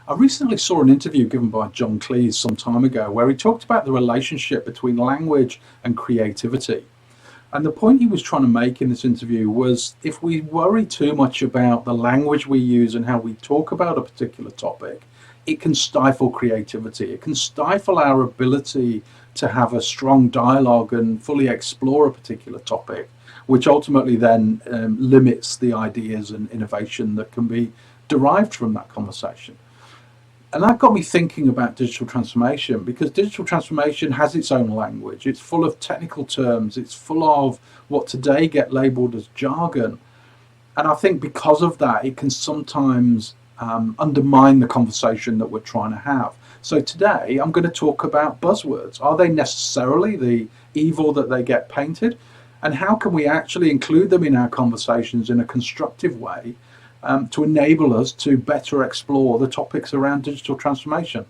I recently saw an interview given by John Cleese some time ago where he talked about the relationship between language and creativity. And the point he was trying to make in this interview was if we worry too much about the language we use and how we talk about a particular topic, it can stifle creativity. It can stifle our ability to have a strong dialogue and fully explore a particular topic, which ultimately then limits the ideas and innovation that can be derived from that conversation. And that got me thinking about digital transformation because digital transformation has its own language. It's full of technical terms. It's full of what today get labeled as jargon. And I think because of that, it can sometimes undermine the conversation that we're trying to have. So today, I'm going to talk about buzzwords. Are they necessarily the evil that they get painted? And how can we actually include them in our conversations in a constructive way to enable us to better explore the topics around digital transformation?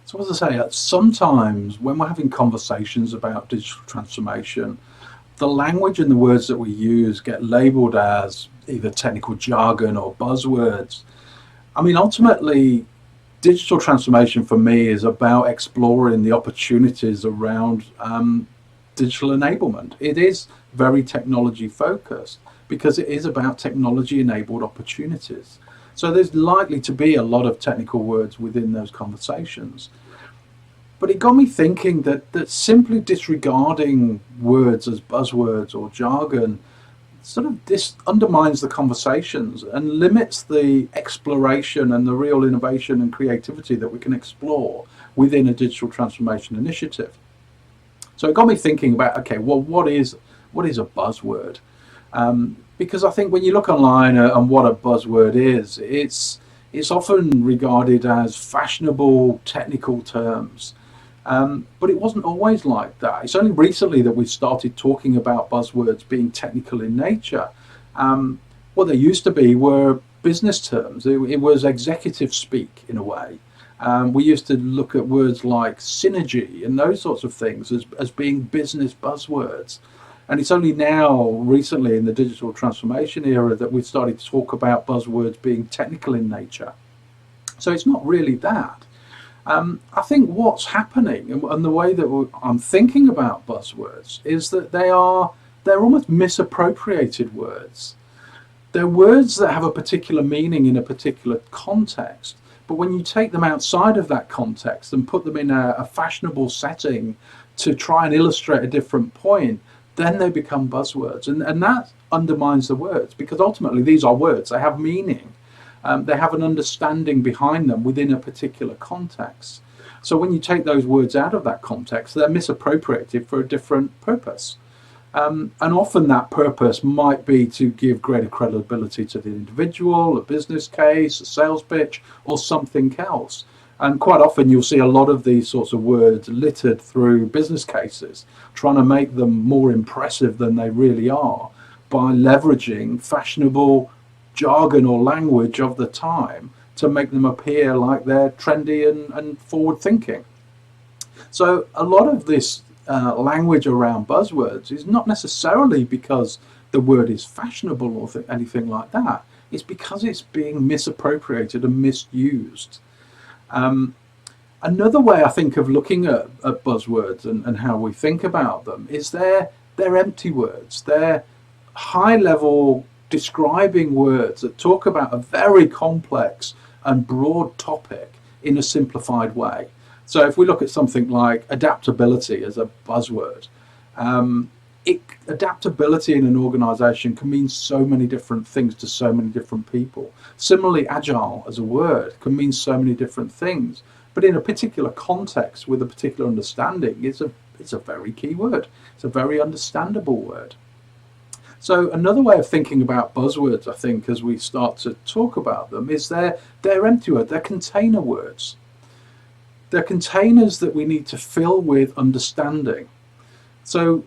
So as I say, sometimes when we're having conversations about digital transformation, the language and the words that we use get labeled as either technical jargon or buzzwords. I mean, ultimately, digital transformation for me is about exploring the opportunities around digital enablement. It is very technology focused because it is about technology enabled opportunities. So there's likely to be a lot of technical words within those conversations. But it got me thinking that simply disregarding words as buzzwords or jargon sort of undermines the conversations and limits the exploration and the real innovation and creativity that we can explore within a digital transformation initiative. So it got me thinking about, okay, well, what is a buzzword? Because I think when you look online and what a buzzword is, it's often regarded as fashionable technical terms. But it wasn't always like that. It's only recently that we've started talking about buzzwords being technical in nature. What they used to be were business terms. It was executive speak in a way. We used to look at words like synergy and those sorts of things as being business buzzwords. And it's only now, recently in the digital transformation era, that we've started to talk about buzzwords being technical in nature. So it's not really that. I think what's happening and the way that I'm thinking about buzzwords is that they're almost misappropriated words. They're words that have a particular meaning in a particular context, but when you take them outside of that context and put them in a fashionable setting to try and illustrate a different point, then they become buzzwords. And that undermines the words because ultimately these are words, they have meaning. They have an understanding behind them within a particular context. So when you take those words out of that context, they're misappropriated for a different purpose. And often that purpose might be to give greater credibility to the individual, a business case, a sales pitch, or something else. And quite often you'll see a lot of these sorts of words littered through business cases, trying to make them more impressive than they really are by leveraging fashionable jargon or language of the time to make them appear like they're trendy and forward thinking. So a lot of this language around buzzwords is not necessarily because the word is fashionable or anything like that. It's because it's being misappropriated and misused. Another way I think of looking at buzzwords and how we think about them is they're empty words. They're high level describing words that talk about a very complex and broad topic in a simplified way. So if we look at something like adaptability as a buzzword, adaptability in an organization can mean so many different things to so many different people. Similarly, agile as a word can mean so many different things, but in a particular context with a particular understanding, it's a very key word. It's a very understandable word. So another way of thinking about buzzwords, I think, as we start to talk about them, is they're empty words, they're container words. They're containers that we need to fill with understanding. So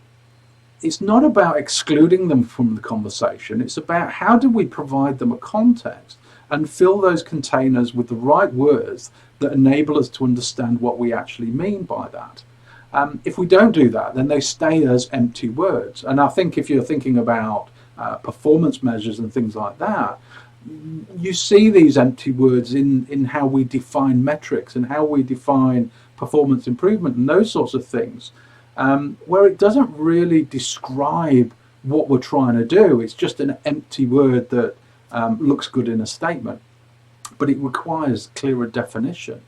it's not about excluding them from the conversation, it's about how do we provide them a context and fill those containers with the right words that enable us to understand what we actually mean by that. If we don't do that, then they stay as empty words. And I think if you're thinking about performance measures and things like that, you see these empty words in how we define metrics and how we define performance improvement and those sorts of things, where it doesn't really describe what we're trying to do. It's just an empty word that looks good in a statement, but it requires clearer definition.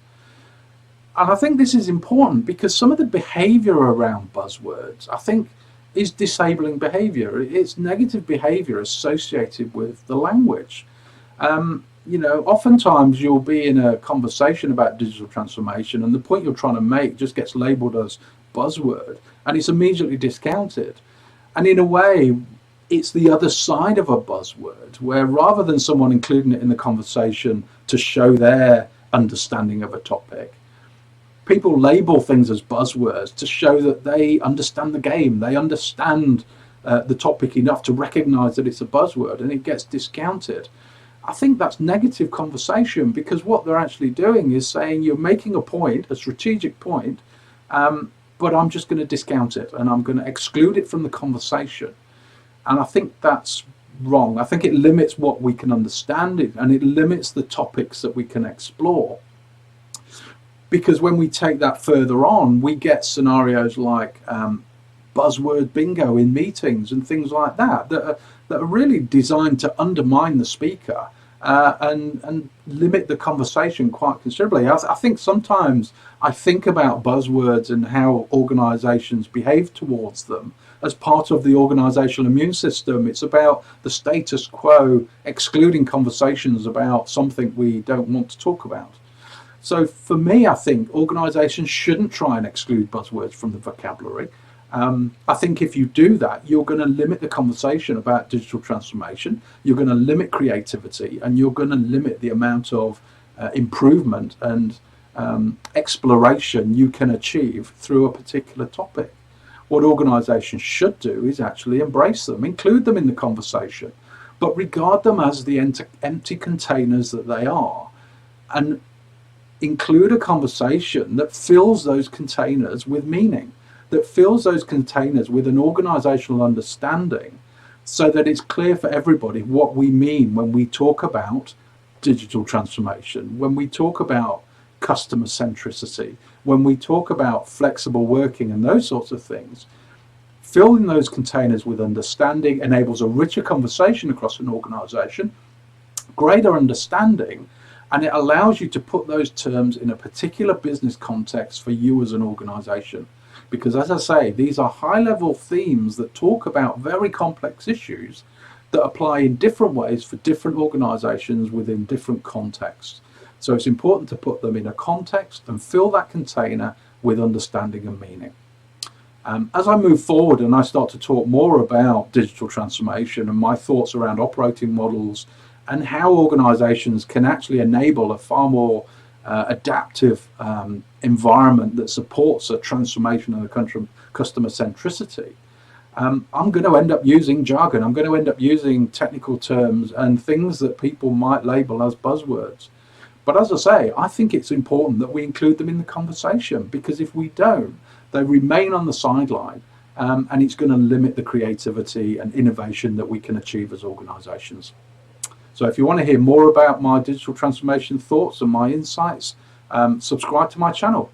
And I think this is important because some of the behavior around buzzwords, I think, is disabling behavior. It's negative behavior associated with the language. Oftentimes you'll be in a conversation about digital transformation and the point you're trying to make just gets labeled as buzzword and it's immediately discounted. And in a way, it's the other side of a buzzword, where rather than someone including it in the conversation to show their understanding of a topic, people label things as buzzwords to show that they understand the game, they understand the topic enough to recognize that it's a buzzword, and it gets discounted. I think that's negative conversation, because what they're actually doing is saying you're making a point, a strategic point, but I'm just going to discount it and I'm going to exclude it from the conversation. And I think that's wrong. I think it limits what we can understand and it limits the topics that we can explore. Because when we take that further on, we get scenarios like buzzword bingo in meetings and things like that that are really designed to undermine the speaker and limit the conversation quite considerably. I think sometimes I think about buzzwords and how organizations behave towards them as part of the organizational immune system. It's about the status quo excluding conversations about something we don't want to talk about. So for me, I think organizations shouldn't try and exclude buzzwords from the vocabulary. I think if you do that, you're going to limit the conversation about digital transformation, you're going to limit creativity, and you're going to limit the amount of improvement and exploration you can achieve through a particular topic. What organizations should do is actually embrace them, include them in the conversation, but regard them as the empty containers that they are, and include a conversation that fills those containers with meaning, that fills those containers with an organizational understanding, so that it's clear for everybody what we mean when we talk about digital transformation, when we talk about customer centricity, when we talk about flexible working and those sorts of things. Filling those containers with understanding enables a richer conversation across an organization, greater understanding, and it allows you to put those terms in a particular business context for you as an organization. Because as I say, these are high-level themes that talk about very complex issues that apply in different ways for different organizations within different contexts. So it's important to put them in a context and fill that container with understanding and meaning. As I move forward and I start to talk more about digital transformation and my thoughts around operating models and how organizations can actually enable a far more adaptive environment that supports a transformation of the customer centricity, I'm going to end up using jargon. I'm going to end up using technical terms and things that people might label as buzzwords. But as I say, I think it's important that we include them in the conversation, because if we don't, they remain on the sideline, and it's going to limit the creativity and innovation that we can achieve as organizations. So if you want to hear more about my digital transformation thoughts and my insights, subscribe to my channel.